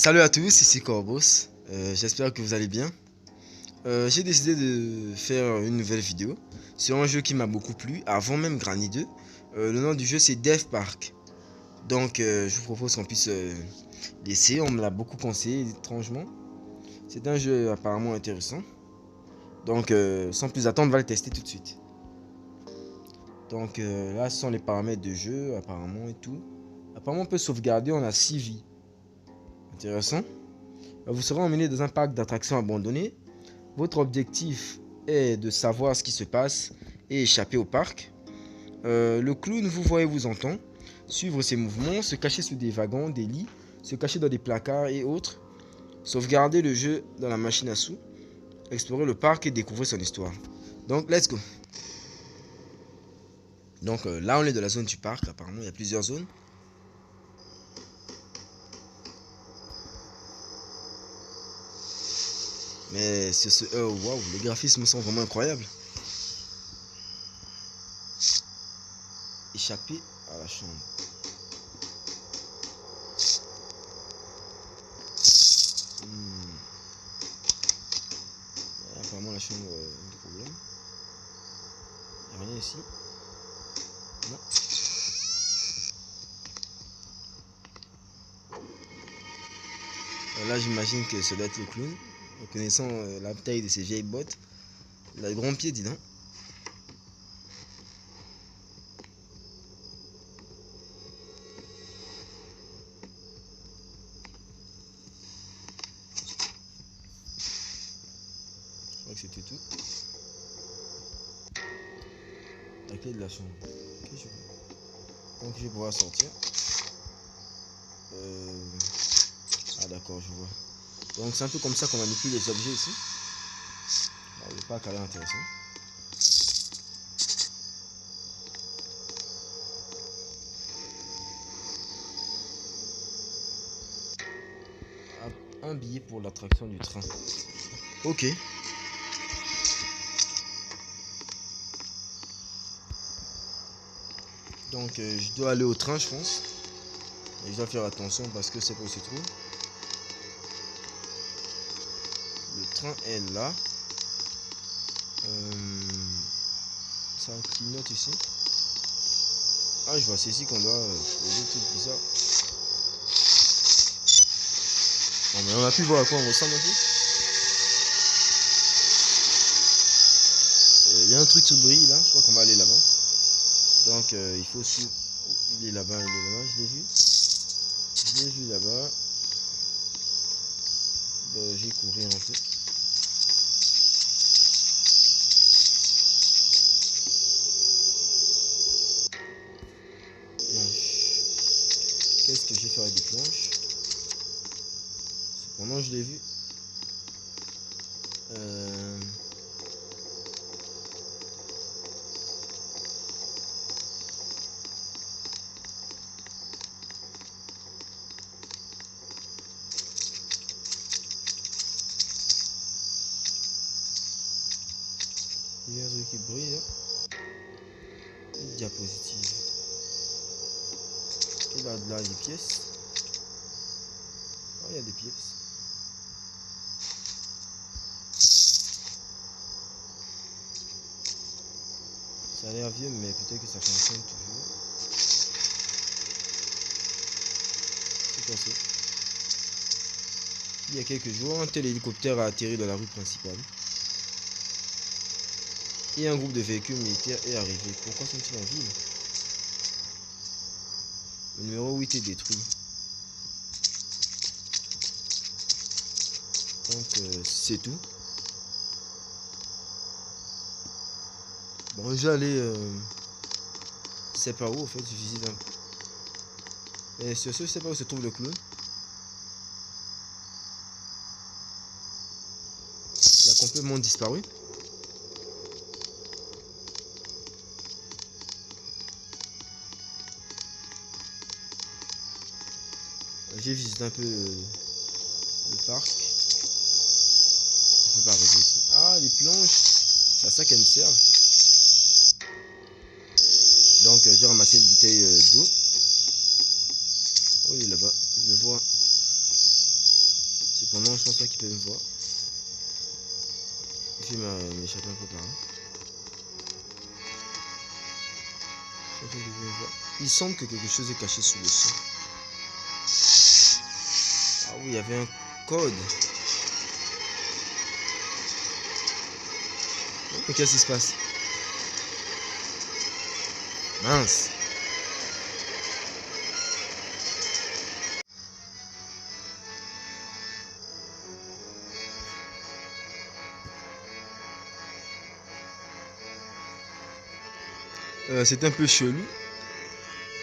Salut à tous, ici Corbos. J'espère que vous allez bien. J'ai décidé de faire une nouvelle vidéo sur un jeu qui m'a beaucoup plu, avant même Granny 2. Le nom du jeu c'est Death Park. Donc je vous propose qu'on puisse l'essayer. On me l'a beaucoup conseillé étrangement. C'est un jeu apparemment intéressant. Donc sans plus attendre, on va le tester tout de suite. Donc là ce sont les paramètres de jeu apparemment et tout. Apparemment on peut sauvegarder, on a 6 vies. Intéressant. Vous serez emmené dans un parc d'attractions abandonné. Votre objectif est de savoir ce qui se passe et échapper au parc. Le clown vous voit et vous entend. Suivre ses mouvements, se cacher sous des wagons, des lits, se cacher dans des placards et autres. Sauvegarder le jeu dans la machine à sous. Explorer le parc et découvrir son histoire. Donc, let's go. Donc là, on est dans la zone du parc. Apparemment, il y a plusieurs zones. Mais waouh, les graphismes sont vraiment incroyables. Échapper à la chambre. Apparemment la chambre un problème. Il n'y a rien ici. Non. Là j'imagine que ça doit être le clown. En connaissant la taille de ses vieilles bottes. Il a de grands pieds, dis donc. Je crois que c'était tout. La clé de la chambre. Okay, donc je vais pouvoir sortir. Ah d'accord, je vois. Donc c'est un peu comme ça qu'on manipule les objets ici. Alors, le parc a l'air intéressant. Un billet pour l'attraction du train. Ok. Donc je dois aller au train, je pense. Et je dois faire attention parce que c'est pas où se trouve. Le train est là. Ça clignote ici. Ah, je vois, c'est ici qu'on doit poser tout bizarre. Bon, mais on a pu voir à quoi on ressemble un peu. Il y a un truc qui brille là, je crois qu'on va aller là-bas. Donc il faut suivre. Oh, il est là-bas, je l'ai vu. Je l'ai vu là-bas. Bon, je vais courir un peu. Qu'est-ce que je vais faire avec des planches? Cependant, je l'ai vu. Il y a un truc qui brille là. Une diapositive. Et là, il y a des pièces. Oh, il y a des pièces. Ça a l'air vieux, mais peut-être que ça fonctionne toujours. C'est quoi ça? Il y a quelques jours, un tel hélicoptère a atterri dans la rue principale. Et un groupe de véhicules militaires est arrivé. Pourquoi sont-ils en ville? Le numéro 8 est détruit. Donc c'est tout. Bon, je vais aller... c'est par où en fait? Je visite un peu. Et sur ce, je sais pas où se trouve le clown. Il a complètement disparu. J'ai visité un peu le parc. Je peux pas arriver ici. Ah, les planches. C'est à ça qu'elles me servent. Donc j'ai ramassé une bouteille d'eau. Oh, il est là-bas. Je le vois. Cependant, je pense pas qu'ils peuvent me voir. Je vais m'échapper un peu par là. Je pense pas qu'ils peuvent me voir. Il semble que quelque chose est caché sous le sol. Ah oui, il y avait un code. Mais qu'est-ce qui se passe? Mince. C'est un peu chelou.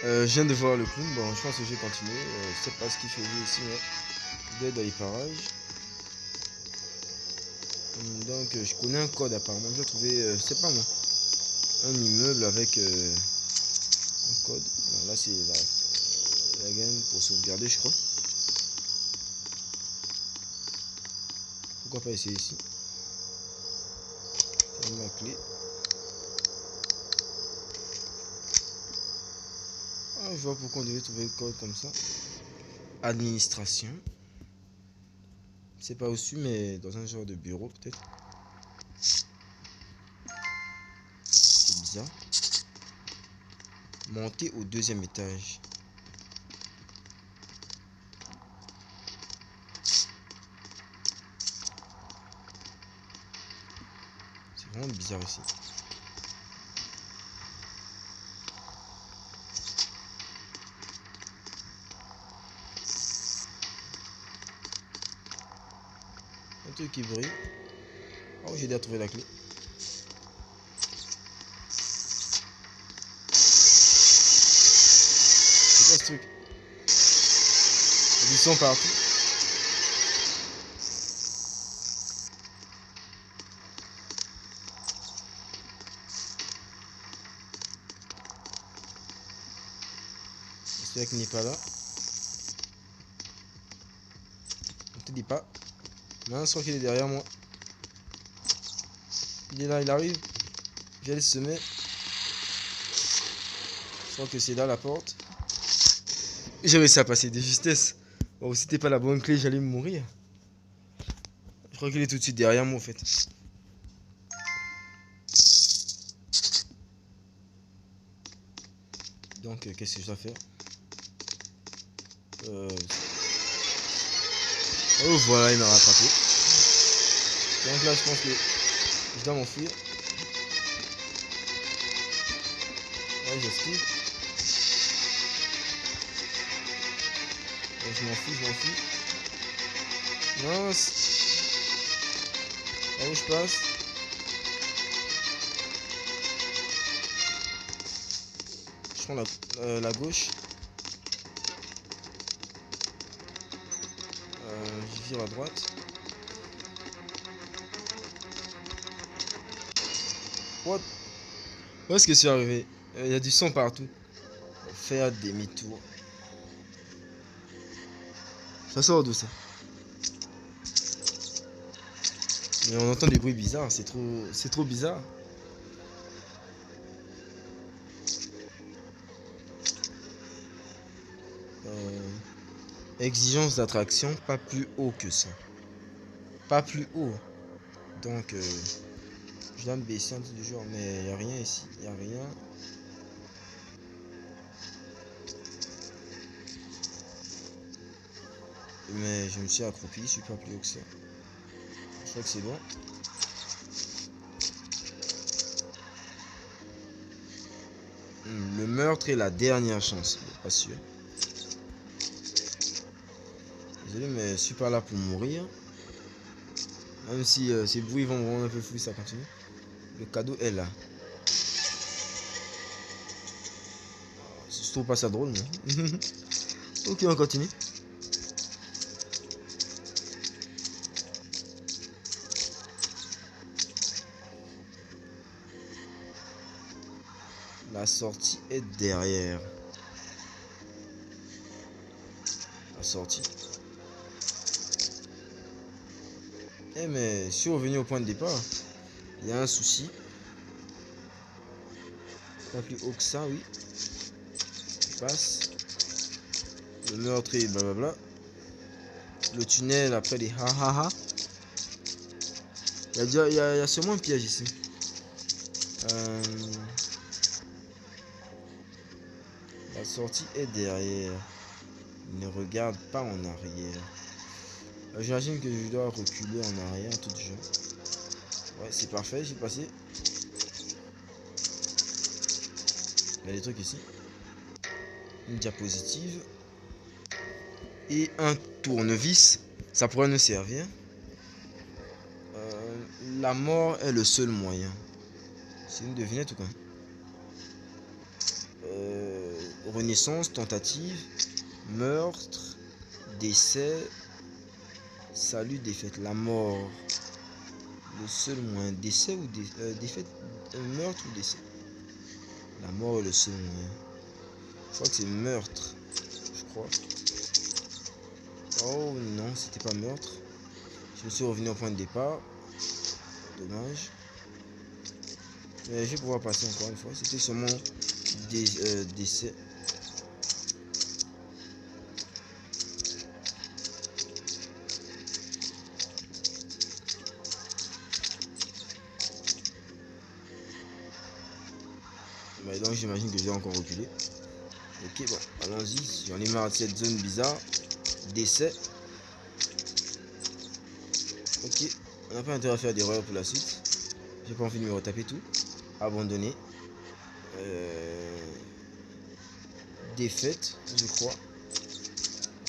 Je viens de voir le clown. Bon, je pense que je vais continuer. Je sais pas ce qu'il fait lui aussi, mais d'aide dans les parages. Donc, je connais un code apparemment. Je vais trouver, c'est pas moi, un immeuble avec un code. Bon, là, c'est la game pour sauvegarder, je crois. Pourquoi pas essayer ici? Ferme la clé. Ah, je vois pourquoi on devait trouver le code comme ça. Administration. C'est pas au-dessus, mais dans un genre de bureau peut-être. C'est bizarre. Monter au 2e étage. C'est vraiment bizarre ici. Un truc qui brille. Oh, j'ai déjà trouvé la clé. C'est quoi ce truc? Il y a du sang partout. J'espère qu'il n'est pas là. On te dit pas. Mince, je crois qu'il est derrière moi. Il est là, il arrive. J'ai le semer. Je crois que c'est là la porte. J'ai réussi à passer de justesse. Bon, si c'était pas la bonne clé, j'allais mourir. Je crois qu'il est tout de suite derrière moi en fait. Donc, qu'est-ce que je dois faire? Oh voilà, il m'a rattrapé. Donc là, je pense que je dois m'enfuir. Ouais, j'esquive. Ouais, je m'enfuis, je m'enfuis. Mince. Là où je passe? Je prends la gauche. Je vire à droite. What? Où est-ce que je suis arrivé? Il y a du sang partout. Faire demi-tour. Ça sort d'où ça? Mais on entend des bruits bizarres, c'est trop bizarre. Exigence d'attraction, pas plus haut que ça. Pas plus haut. Donc, je dois me baisser un petit du jour, mais il n'y a rien ici. Il n'y a rien. Mais je me suis accroupi, je suis pas plus haut que ça. Je crois que c'est bon. Le meurtre est la dernière chance. Pas sûr. Désolé, mais je suis pas là pour mourir. Même si ces bruits vont me rendre un peu fou, ça continue. Le cadeau est là. Je trouve pas ça drôle, mais. Ok, on continue. La sortie est derrière. La sortie. Eh mais je suis revenu au point de départ. Il y a un souci. Pas plus haut que ça, oui. Je passe. Le meurtrier, blablabla. le tunnel après les ha ha ha. Il y a sûrement un piège ici. La sortie est derrière. Ne regarde pas en arrière. J'imagine que je dois reculer en arrière tout genre. Ouais, c'est parfait, j'ai passé. Il y a des trucs ici. Une diapositive. Et un tournevis. Ça pourrait nous servir. La mort est le seul moyen. C'est une devinette ou quoi? Renaissance, tentative, meurtre, décès, salut, défaite. La mort, le seul moyen. Décès ou défaite, meurtre ou décès? La mort est le seul moyen. Je crois que c'est meurtre. Je crois. Oh non, c'était pas meurtre. Je me suis revenu au point de départ. Dommage. Mais je vais pouvoir passer encore une fois. C'était sûrement des décès. Mais donc j'imagine que je vais encore reculer. Ok, bon, allons-y. J'en ai marre de cette zone bizarre. Décès. Ok, on n'a pas intérêt à faire d'erreur pour la suite. J'ai pas envie de me retaper tout. Abandonner. Défaite, je crois.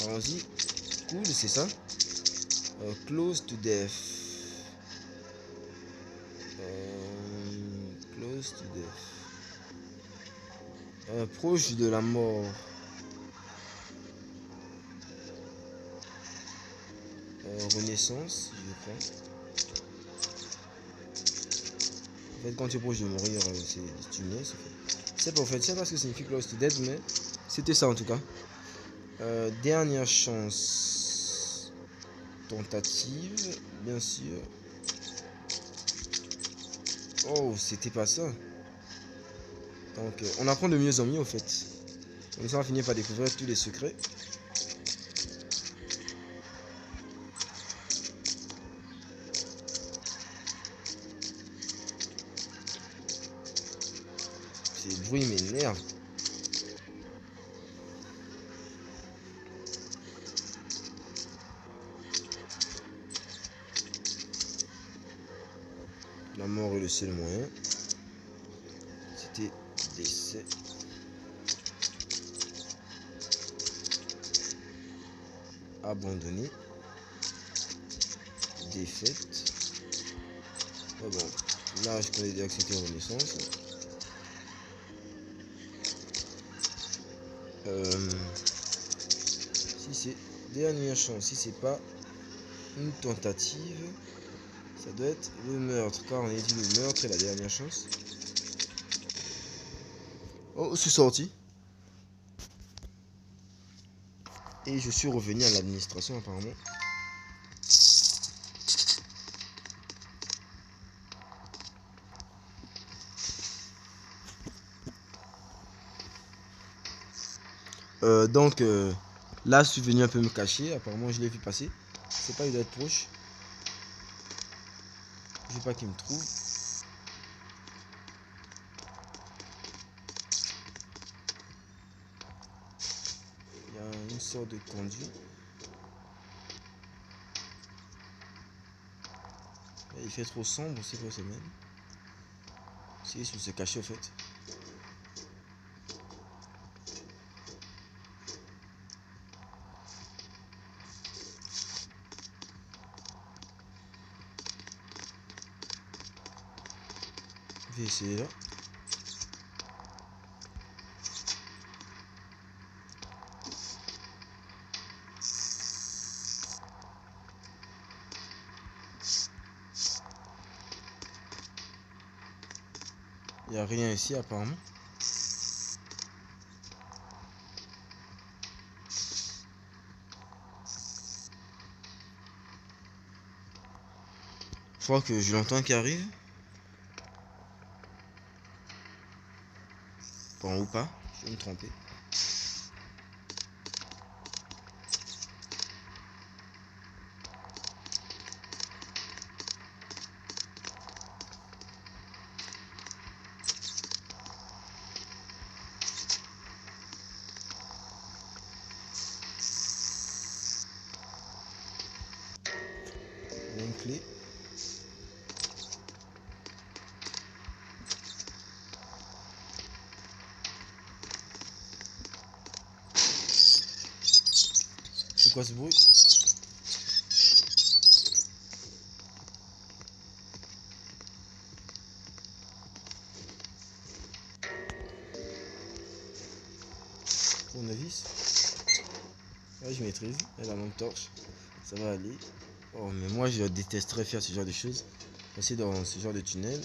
Allons-y. Cool, c'est ça. Close to death. Close to death. Proche de la mort. Renaissance, je crois. En fait, quand tu es proche de mourir, c'est une naisse. C'est pas en fait, je sais pas ce que signifie close to death, mais c'était ça en tout cas. Dernière chance. Tentative, bien sûr. Oh, c'était pas ça. Donc, on apprend de mieux en mieux, au fait. On va finir par découvrir tous les secrets. Ces bruits m'énervent. La mort est le seul moyen. C'était décès. Abandonné. Défaite. Oh bon, là je connais déjà que c'était renaissance. Si c'est dernière chance, si c'est pas une tentative, ça doit être le meurtre. Car on a dit le meurtre est la dernière chance. Oh, je suis sorti. Et je suis revenu à l'administration apparemment. Donc là je suis venu un peu me cacher. Apparemment je l'ai vu passer. Je sais pas, il doit être proche. Je veux pas qu'il me trouve. Il y a une sorte de conduit. Il fait trop sombre, c'est quoi ce même? Si, il se cacher au fait. Je vais essayer là. Il n'y a rien ici apparemment. Je crois que je l'entends qui arrive. Bon ou pas, je vais me tromper. Il y a une clé. C'est quoi ce bruit? Tournevis. Ouais, je maîtrise. Et la lampe torche. Ça va aller. Oh, mais moi, je détesterais faire ce genre de choses. Passer dans ce genre de tunnel.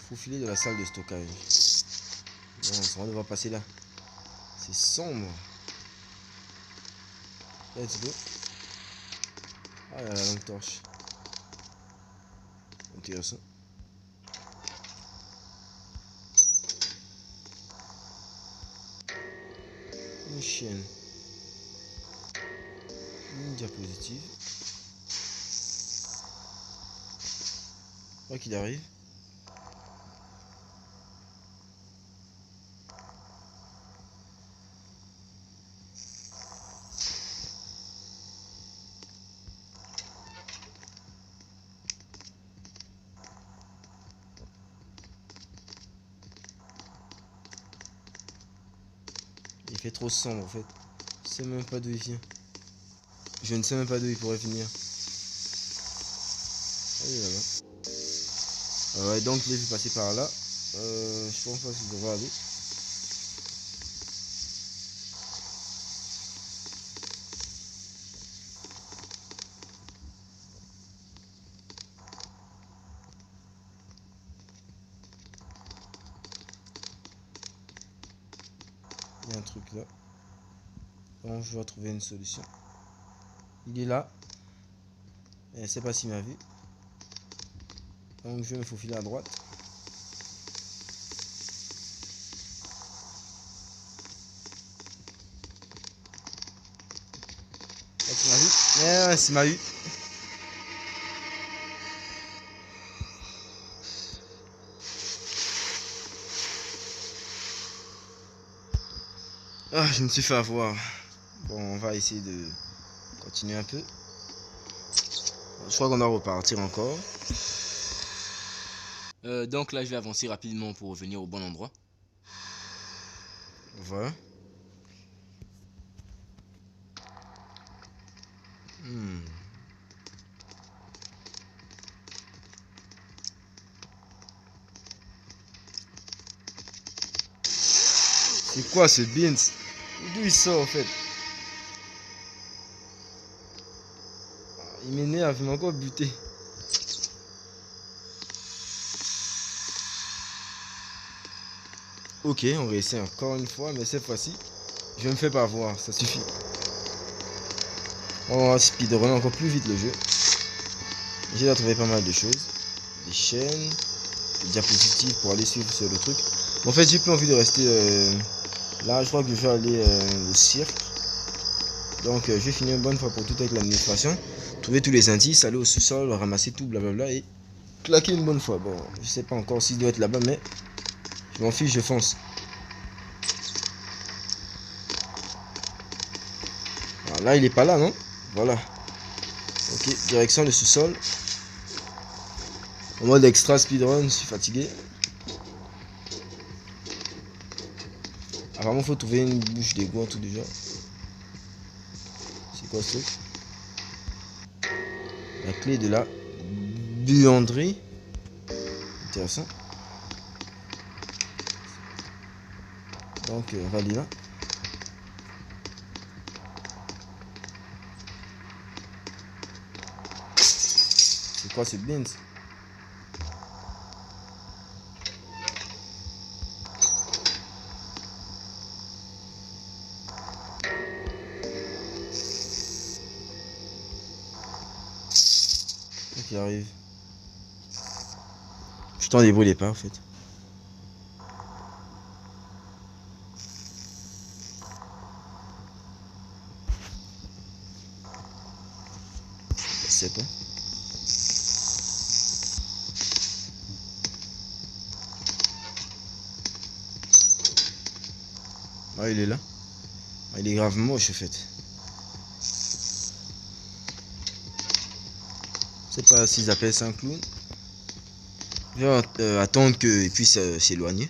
Faufiler de la salle de stockage. Non, ça va devoir passer là. C'est sombre. Let's go. Ah, il y a la lampe torche. Intéressant. Une chaîne. Une diapositive. Je crois qu'il arrive. Il fait trop sombre en fait. Je sais même pas d'où il vient. Je ne sais même pas d'où il pourrait venir. Ah, il est là-bas. Ouais, donc je l'ai vu passer par là. Je pense pas qu'il devrait aller. Il y a un truc là. Donc je dois trouver une solution. Il est là. Je ne sais pas s'il m'a vu. Donc je vais me faufiler à droite. Là, tu m'as vu? Ouais, s'il m'a vu. Ah, je me suis fait avoir. Bon, on va essayer de continuer un peu. Je crois qu'on doit repartir encore. Donc là, je vais avancer rapidement pour revenir au bon endroit. Voilà. C'est quoi ce beans? D'où il sort en fait? Il m'énerve, il m'a encore buté. Ok, on réessaie encore une fois, mais cette fois-ci, je me fais pas voir, ça suffit. On va speedrun encore plus vite le jeu. J'ai déjà trouvé pas mal de choses. Des chaînes, des diapositives pour aller suivre sur le truc. En fait, j'ai plus envie de rester là. Je crois que je vais aller au cirque. Donc, je vais finir une bonne fois pour tout avec l'administration. Trouver tous les indices, aller au sous-sol, ramasser tout, blablabla et claquer une bonne fois. Bon, je sais pas encore s'il doit être là-bas, mais je m'en fiche, je fonce. Alors là, il est pas là, non? Voilà. Ok, direction le sous-sol. En mode extra speedrun, je suis fatigué. Apparemment, il faut trouver une bouche d'égout en tout déjà. C'est quoi ce truc? La clé de la buanderie. Intéressant. Donc, on va aller là. C'est quoi ce beans? Qui arrive. Je t'en débrouille pas en fait. Je sais pas. Ah, il est là. Il est grave moche, en fait. Je sais pas s'ils appellent ça un clown. Je vais attendre qu'il puisse s'éloigner.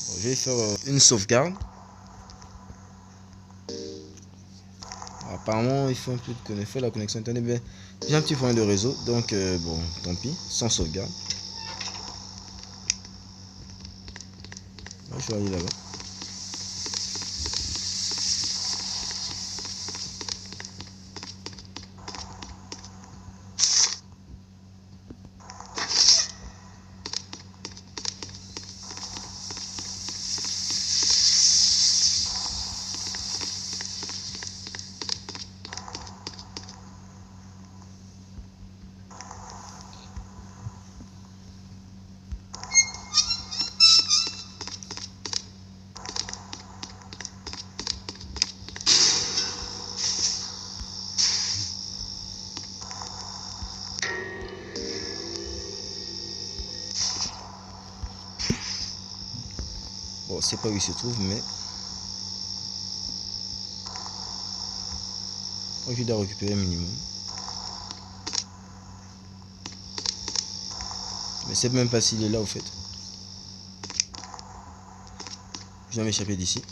Bon, je vais faire une sauvegarde. Apparemment, il faut un peu de connexion. La connexion internet, mais j'ai un petit point de réseau. Donc, bon, tant pis, sans sauvegarde. Là, je vais aller là-bas. Bon, c'est pas où il se trouve, mais je dois récupérer un minimum. Mais c'est même pas s'il est là au fait. Je dois m'échapper d'ici.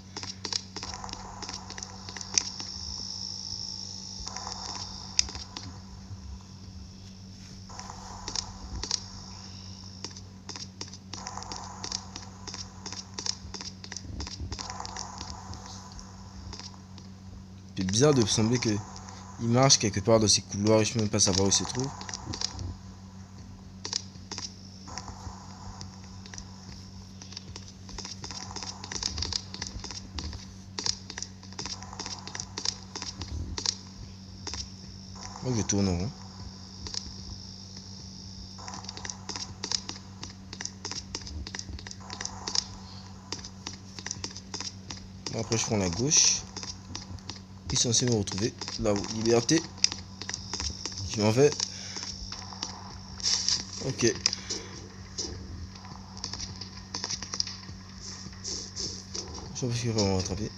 C'est bizarre de sembler que il marche quelque part dans ces couloirs et je peux même pas savoir où il se trouve. Moi je tourne en rond. Bon, après je prends la gauche. Il est censé me retrouver là-haut. Liberté. Je m'en vais. Ok. Je sais pas si il va me rattraper.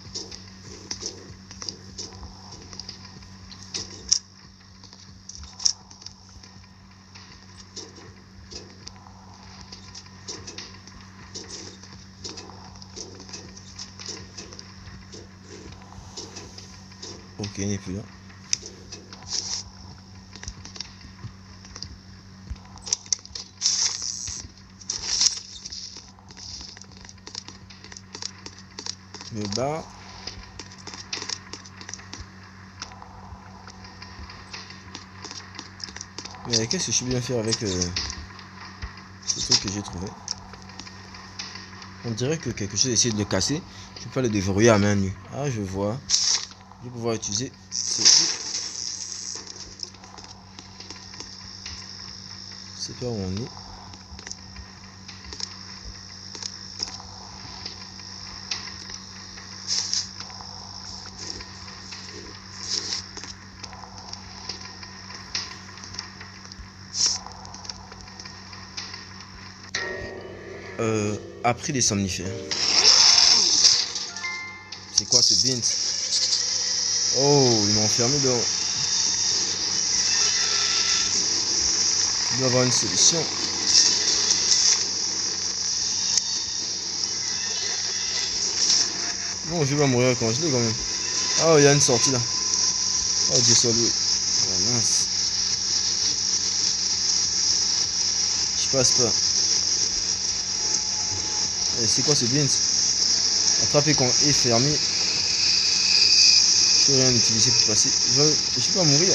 Ok, il n'est plus là. Je me barre. Mais qu'est-ce que je suis bien faire avec ce truc que j'ai trouvé? On dirait que quelque chose essaie de le casser. Je peux pas le déverrouiller à main nue. Ah, je vois. Je vais pouvoir utiliser c'est pas où on est. Appris les somnifères. C'est quoi ce bint? Oh, ils m'ont enfermé dans... Il doit y avoir une solution. Bon, je vais mourir quand je l'ai quand même. Ah, il y a une sortie là. Oh, Dieu soit loué. Oh, mince. Je passe pas. C'est quoi ce bint? Attraper quand est fermé. Je peux rien utiliser pour passer. Je peux pas mourir.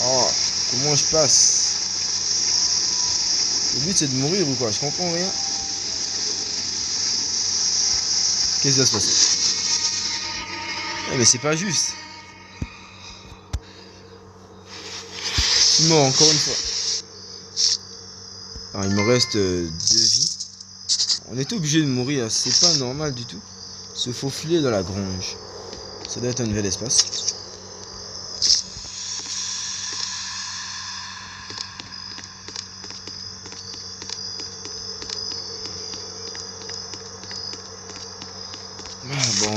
Oh, comment je passe? Le but c'est de mourir ou quoi? Je comprends rien. Qu'est-ce qui va se passer? Mais c'est pas juste. Je suis mort encore une fois. Alors, il me reste 2 vies. On était obligé de mourir, c'est pas normal du tout. Se faufiler dans la grange. Ça doit être un nouvel espace.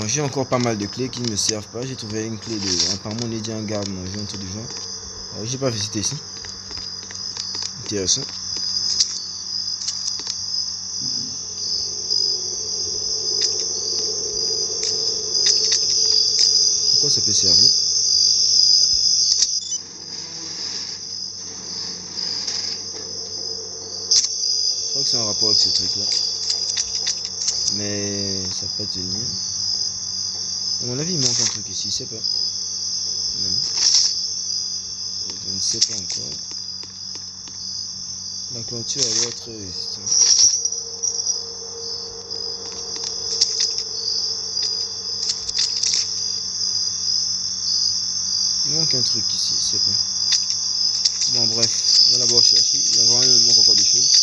Bon, j'ai encore pas mal de clés qui ne me servent pas. J'ai trouvé une clé de... Apparemment, on est dit un garde-manger, un truc du genre. J'ai pas visité ici. Intéressant. Pourquoi ça peut servir? Je crois que c'est un rapport avec ce truc là. Mais ça va pas tenir. À mon avis, il manque un truc ici, je sais pas. Non. Je ne sais pas encore. La clôture elle doit être résistante. Il manque un truc ici, je sais pas. Bon bref, on va d'abord chercher. Il y a vraiment il manque encore des choses.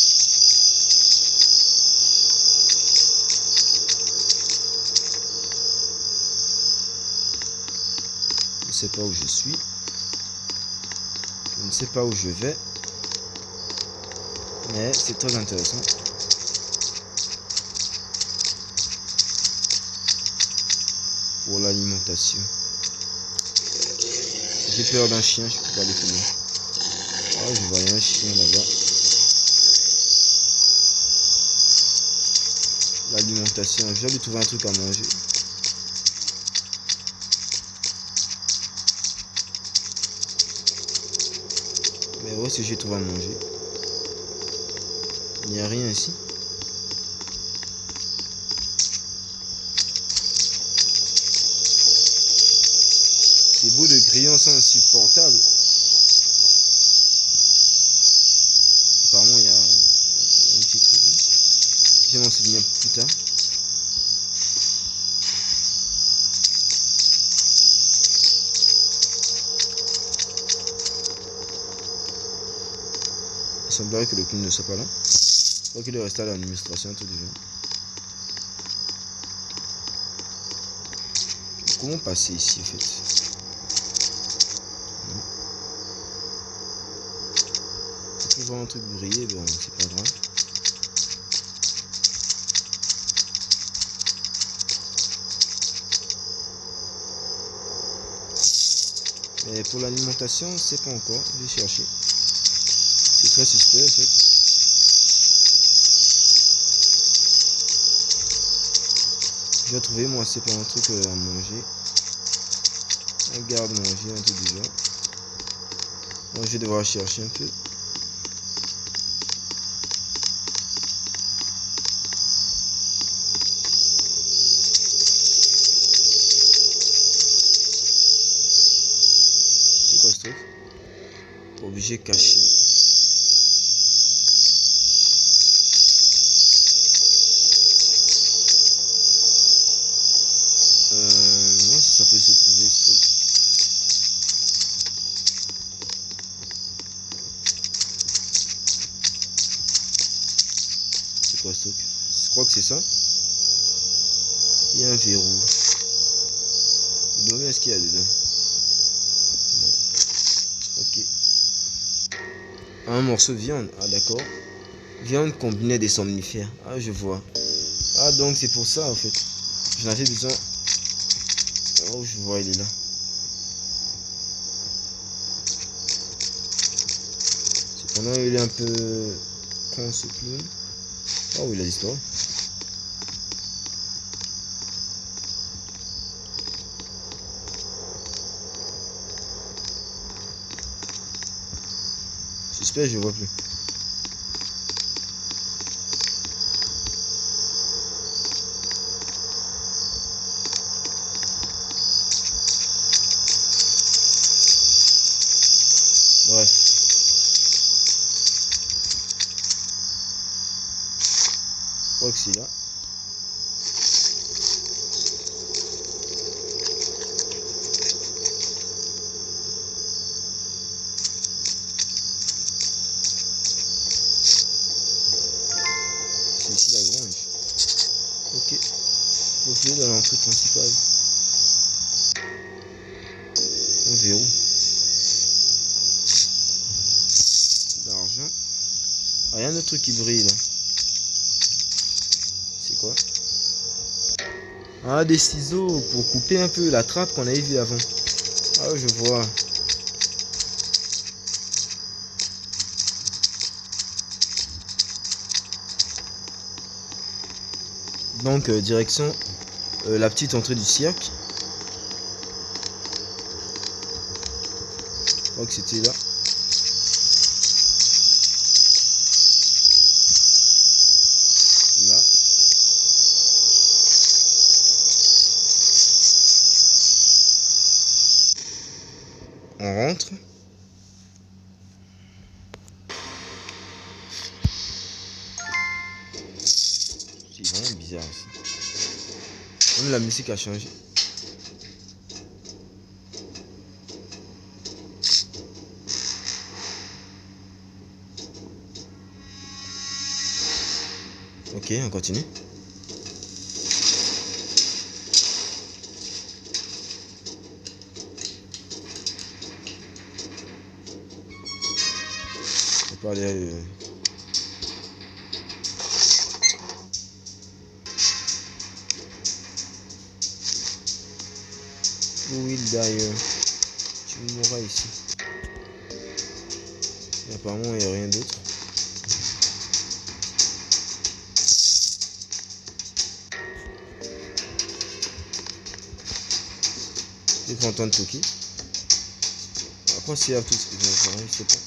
Je ne sais pas où je suis. Je ne sais pas où je vais. Mais c'est très intéressant. Pour l'alimentation. J'ai peur d'un chien, je peux pas aller plus loin. Ah, je vois un chien là-bas. L'alimentation, je vais lui trouver un truc à manger. Mais où est-ce que j'ai trouvé à manger? Il n'y a rien ici. Ces bouts de grillons sont insupportables. Apparemment, il y a un petit truc là. Je vais m'en souvenir plus tard. Il semblerait que le clown ne soit pas là. Je crois qu'il est resté à l'administration, tout du genre. Comment passer ici en fait? Non. Si tu vois un truc briller, bon, c'est pas grave. Mais pour l'alimentation, c'est pas encore. Je vais chercher. C'est très suspect en fait. Je vais trouver moi c'est pas un truc à manger. Un garde-manger, un truc du genre. Bon, je vais devoir chercher un peu. C'est quoi ce truc? Objet caché. Moi ça peut se trouver ce truc. C'est quoi ce truc? Je crois que c'est ça. Il y a un verrou. Je dois bien ce qu'il y a dedans. Non. Ok. Un morceau de viande. Ah d'accord. Viande combinée des somnifères. Ah je vois. Ah donc c'est pour ça en fait. J'en avais besoin. Oh je vois il est là. Cependant il est un peu con ce clown. Oh il a disparu. Suspect je vois plus. Bref. Je crois que c'est là. C'est ici la grange. Ok. Faut filer dans l'entrée principale. Un verrou. D'argent. Ah, il y a un autre truc qui brille là. C'est quoi? Ah, des ciseaux pour couper un peu la trappe qu'on avait vue avant. Ah, je vois. Donc, direction la petite entrée du cirque. Je crois que c'était là. Là. On rentre. C'est vraiment bizarre ici. Même la musique a changé. Ok, on continue. On peut aller Will d'ailleurs. Tu mourras ici. Et apparemment, il n'y a rien d'autre. Je vais entendre Toki. Après, s'il y a tout ce que je sais pas.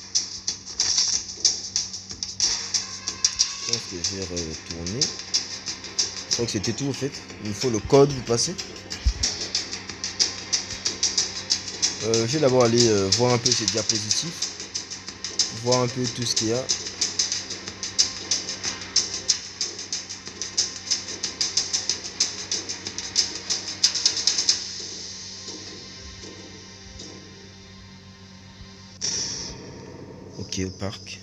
Je pense que je vais retourner. Je crois que c'était tout au fait. Il me faut le code, vous passez. Je vais d'abord aller voir un peu ces diapositives. Voir un peu tout ce qu'il y a. Ok, au parc.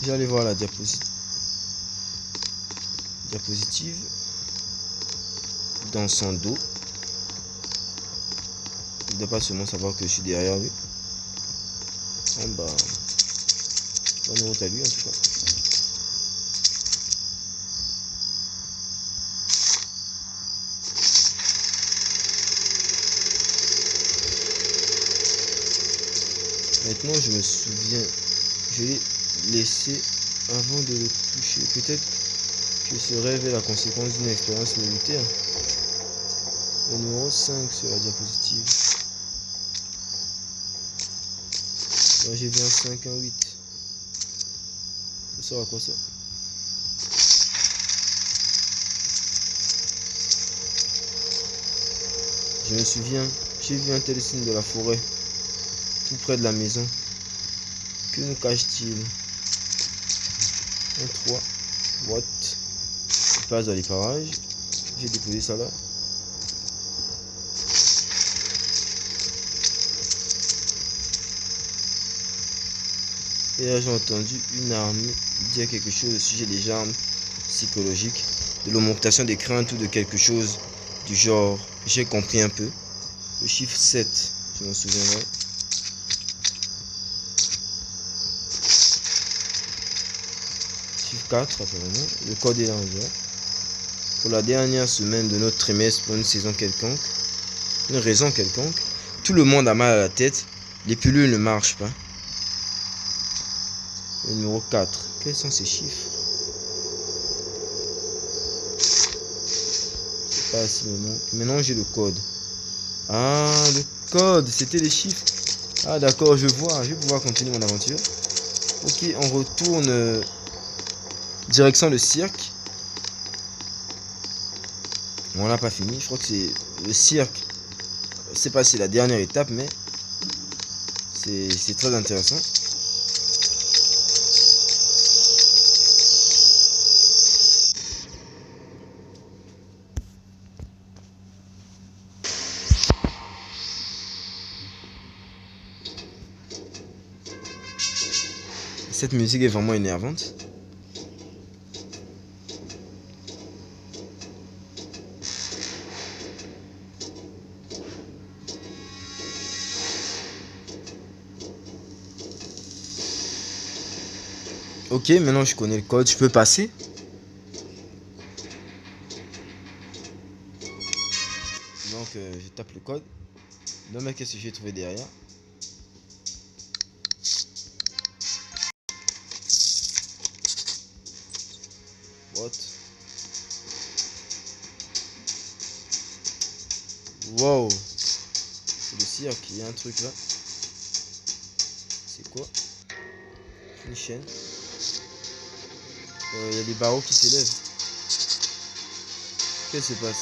Je vais aller voir la diapositive. Dans son dos. Il ne doit pas seulement savoir que je suis derrière lui. En bas. Bonne route à lui en tout cas. Maintenant je me souviens. Je l'ai laissé avant de le toucher. Peut-être que ce rêve est la conséquence d'une expérience militaire. Le numéro 5 sur la diapositive. Là j'ai vu un 5, un 8. Ça sert à quoi ça? Je me souviens, j'ai vu un tel signe de la forêt, tout près de la maison. Que nous cache-t-il? Un 3. What? Il passe dans les parages. J'ai déposé ça là. Et là j'ai entendu une armée dire quelque chose au sujet des armes psychologiques, de l'augmentation des craintes ou de quelque chose du genre. J'ai compris un peu. Le chiffre 7, je m'en souviendrai. Chiffre 4 apparemment. Le code est là déjà. Pour la dernière semaine de notre trimestre, pour une saison quelconque, une raison quelconque, tout le monde a mal à la tête. Les pilules ne marchent pas. Le numéro 4. Quels sont ces chiffres? C'est pas si maintenant j'ai le code. Ah, le code, c'était les chiffres. Ah d'accord, je vois. Je vais pouvoir continuer mon aventure. Ok, on retourne direction le cirque. On n'a pas fini. Je crois que c'est le cirque. Je sais pas si c'est la dernière étape, mais c'est très intéressant. Cette musique est vraiment énervante. Ok, maintenant je connais le code, je peux passer. Donc je tape le code. Non mais qu'est-ce que j'ai trouvé derrière? What? Wow. C'est le cirque, il y a un truc là. C'est quoi? Une chaîne. Il y a des barreaux qui s'élèvent. Qu'est-ce qui se passe?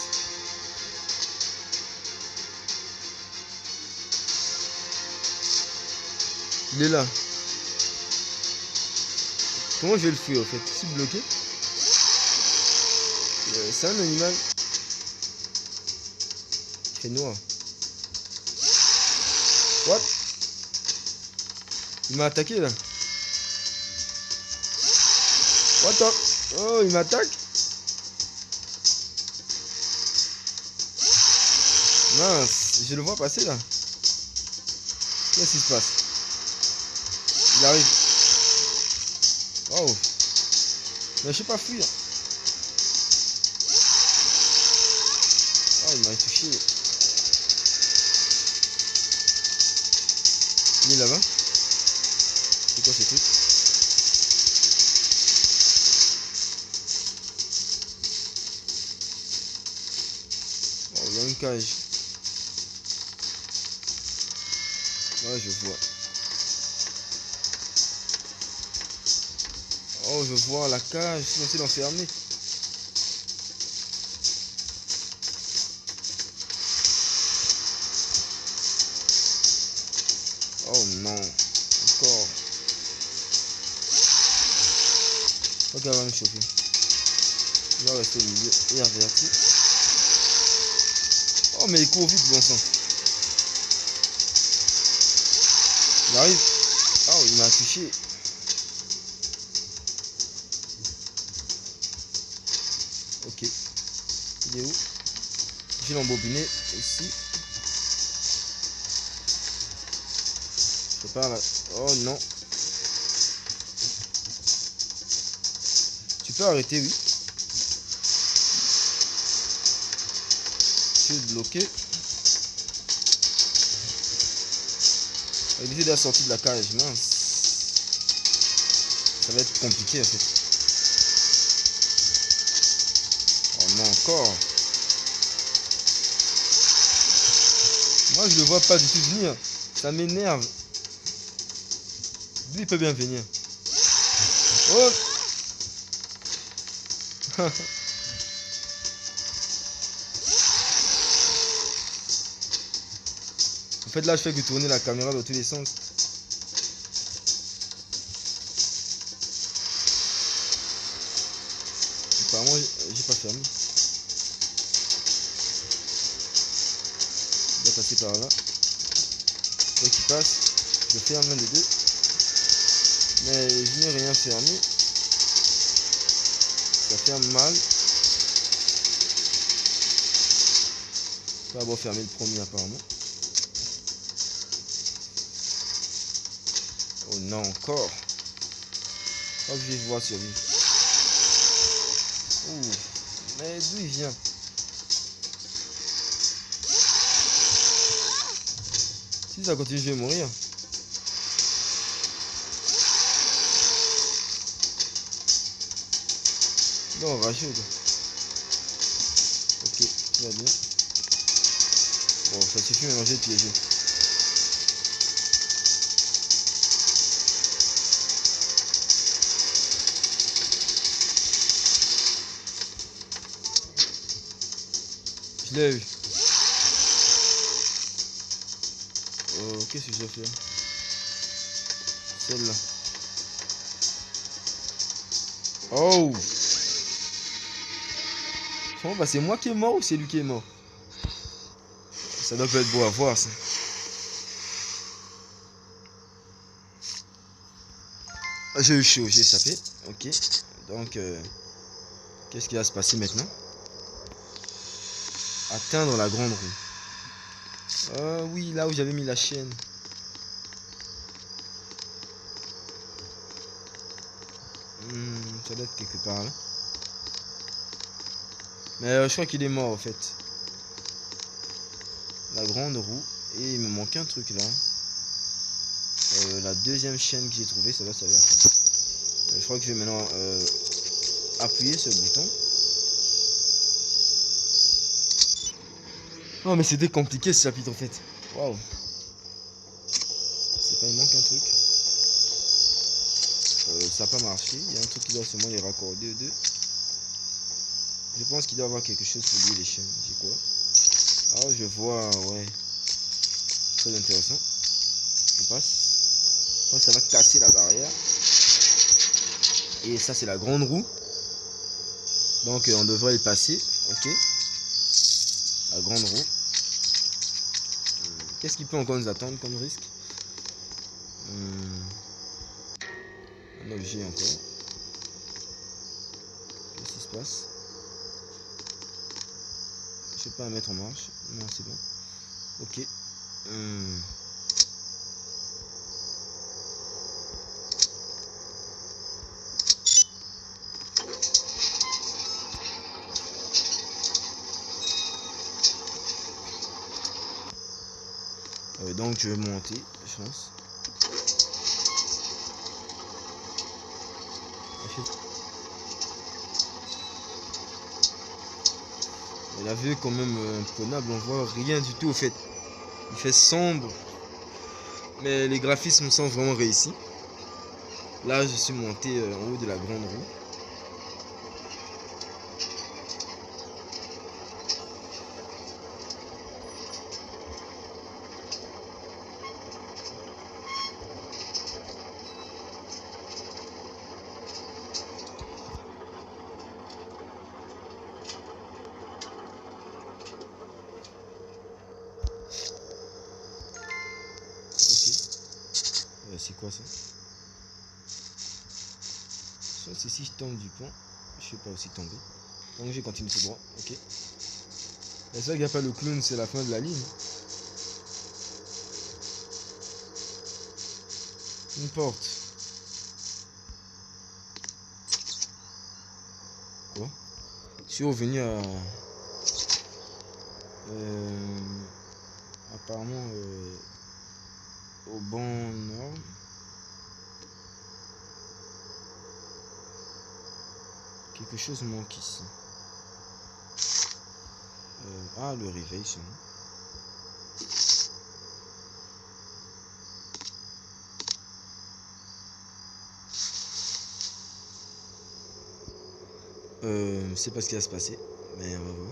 Il est là. Comment je vais le fuir en fait? Je suis bloqué. C'est un animal. Il fait noir. What? Il m'a attaqué là. What the? Oh, il m'attaque. Mince, je le vois passer là. Qu'est-ce qui se passe? Il arrive. Oh. Mais je sais pas fuir. Oh, il m'a touché. Il est là-bas. C'est quoi ce truc? Oh, il y a une cage. Ouais, je vois. Oh, je vois la cage. Je suis censé l'enfermer. Oh non. Encore. Ok, elle va me choper. Je vais rester au milieu et averti. Oh, mais il court vite, bon sang. Il arrive. Oh, il m'a touché. Ok. Il est où? J'ai l'embobiné ici. Je pars là. Oh non. Tu peux arrêter, oui. Je suis bloqué. Éviter de la sortie de la cage, mince. Ça va être compliqué en fait. Oh non, encore. Moi je le vois pas du tout venir. Ça m'énerve. Lui il peut bien venir. Oh. En fait là je fais que tourner la caméra dans tous les sens. Apparemment j'ai pas fermé. Je dois passer par là. Dès qu'il passe, je ferme l'un des deux. Mais je n'ai rien fermé. Ça ferme mal. Je vais d'abord fermer le premier apparemment. Oh non, encore. Hop, je vais voir survivre. Ouh, mais d'où il vient? Si ça continue, je vais mourir. Non, rageux. Ok, tout va bien. Bon, ça suffit maintenant, j'ai piégé. Je l'ai eu. Oh, qu'est-ce que je dois faire? Celle-là. Oh! Bon, bah c'est moi qui est mort ou c'est lui qui est mort? Ça doit pas être beau à voir ça. J'ai eu chaud, j'ai sapé. Ok. Donc, qu'est-ce qui va se passer maintenant? Atteindre la grande roue. Oui, là où j'avais mis la chaîne. Ça doit être quelque part là. Mais je crois qu'il est mort en fait. La grande roue. Et il me manque un truc là. La deuxième chaîne que j'ai trouvée, ça va servir à ça. Je crois que je vais maintenant appuyer sur le bouton. Oh mais c'était compliqué ce chapitre en fait. Waouh. C'est pas, il manque un truc. Ça n'a pas marché. Il y a un truc qui doit seulement les raccorder aux deux. Je pense qu'il doit y avoir quelque chose pour lier les chaînes. J'ai quoi? Ah je vois, ouais. Très intéressant. On passe. Oh, ça va casser la barrière. Et ça c'est la grande roue. Donc on devrait y passer. Ok. La grande roue. Qu'est-ce qui peut encore nous attendre comme risque? Un objet encore. Qu'est-ce qui se passe? Je sais pas, à mettre en marche. Non, c'est bon. Ok. Donc je vais monter, je pense. Et la vue est quand même imprenable, on voit rien du tout au fait. Il fait sombre. Mais les graphismes sont vraiment réussis. Là je suis monté en haut de la grande roue. C'est quoi ça? C'est si je tombe du pont, je sais pas aussi tomber. Donc je continue tout droit, ok. C'est ça qu'il n'y a pas le clown, c'est la fin de la ligne. Une porte. Quoi? Je suis revenu à... apparemment au bon nord. Quelque chose manque ici. Ah, le réveil, c'est bon. Je sais pas ce qui va se passer, mais on va voir.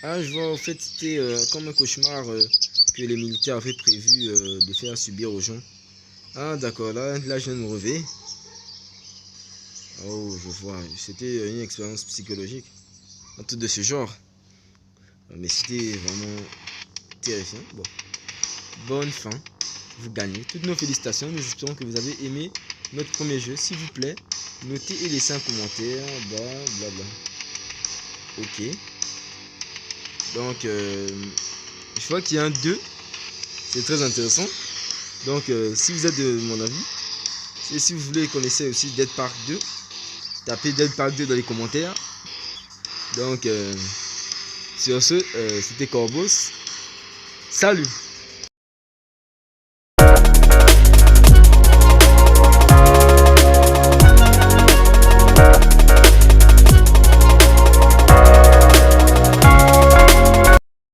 Ah, je vois, en fait, c'était comme un cauchemar que les militaires avaient prévu de faire subir aux gens. Ah, d'accord, là je viens de me réveiller. Oh, je vois, c'était une expérience psychologique, un truc de ce genre. Mais c'était vraiment terrifiant. Bon, bonne fin, vous gagnez. Toutes nos félicitations, nous espérons que vous avez aimé notre premier jeu. S'il vous plaît, notez et laissez un commentaire, blablabla. Ok. Donc, je vois qu'il y a un 2. C'est très intéressant. Donc, si vous êtes de mon avis, et si vous voulez qu'on essaie aussi Dead Park 2, tapez Dead Park 2 dans les commentaires. Donc, sur ce, c'était Corbos. Salut!